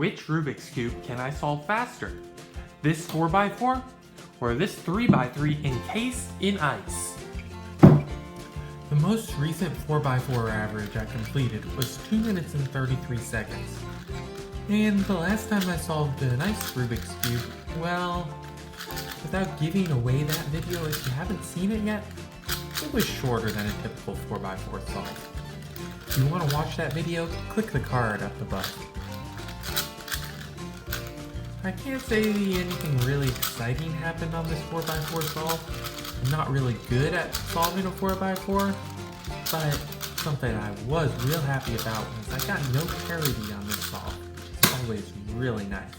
Which Rubik's Cube can I solve faster? This 4x4 or this 3x3 encased in ice? The most recent 4x4 average I completed was 2 minutes and 33 seconds. And the last time I solved a nice Rubik's Cube, well, without giving away that video if you haven't seen it yet, it was shorter than a typical 4x4 solve. If you want to watch that video, click the card up above. I can't say anything really exciting happened on this 4x4 solve. I'm not really good at solving a 4x4, but something I was real happy about was I got no parity on this solve. It's always really nice.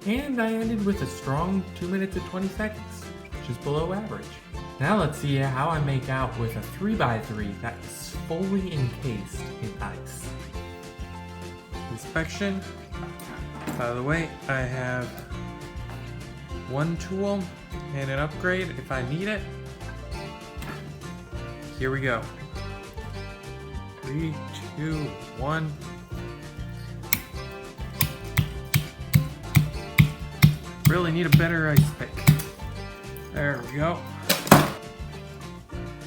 And I ended with a strong 2 minutes and 20 seconds, which is below average. Now let's see how I make out with a 3x3 that's fully encased in ice. Inspection. By the way, I have one tool and an upgrade if I need it. Here we go. 3, 2, 1. Really need a better ice pick. There we go.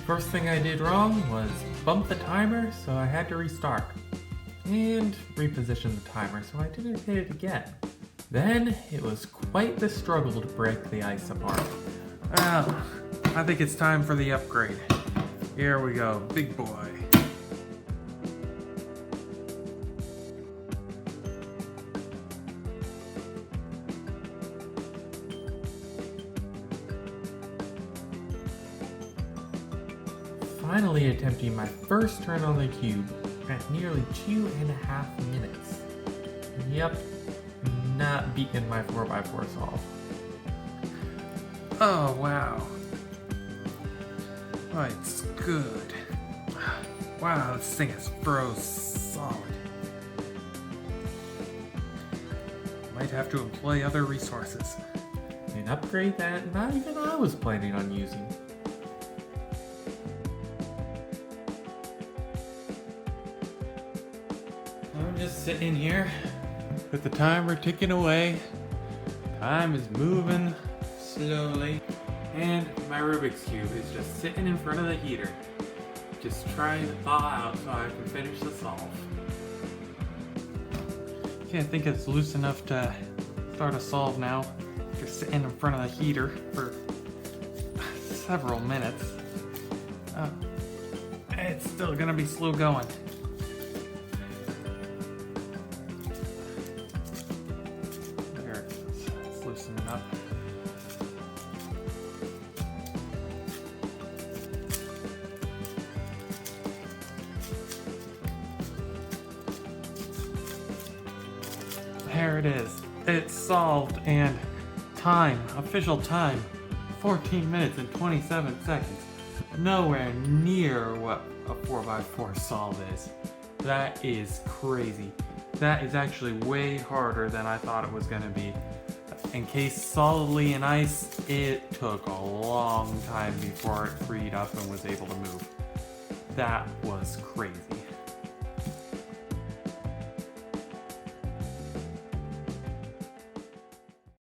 First thing I did wrong was bump the timer, so I had to restart. And reposition the timer so I didn't hit it again. Then it was quite the struggle to break the ice apart. Well, I think it's time for the upgrade. Here we go, big boy. Finally attempting my first turn on the cube at nearly 2.5 minutes. Yep, not beating my 4x4 solve. Oh wow. Oh, it's good. Wow, this thing is froze solid. Might have to employ other resources. An upgrade that not even I was planning on using. I'm just sitting here with the timer ticking away. Time is moving slowly. And my Rubik's Cube is just sitting in front of the heater. Just trying to thaw out so I can finish the solve. Can't think it's loose enough to start a solve now. Just sitting in front of the heater for several minutes. It's still gonna be slow going. It's loosening up. There it is. It's solved, and time, official time, 14 minutes and 27 seconds. Nowhere near what a 4x4 solve is. That is crazy. That is actually way harder than I thought it was going to be. Encased solidly in ice, it took a long time before it freed up and was able to move. That was crazy.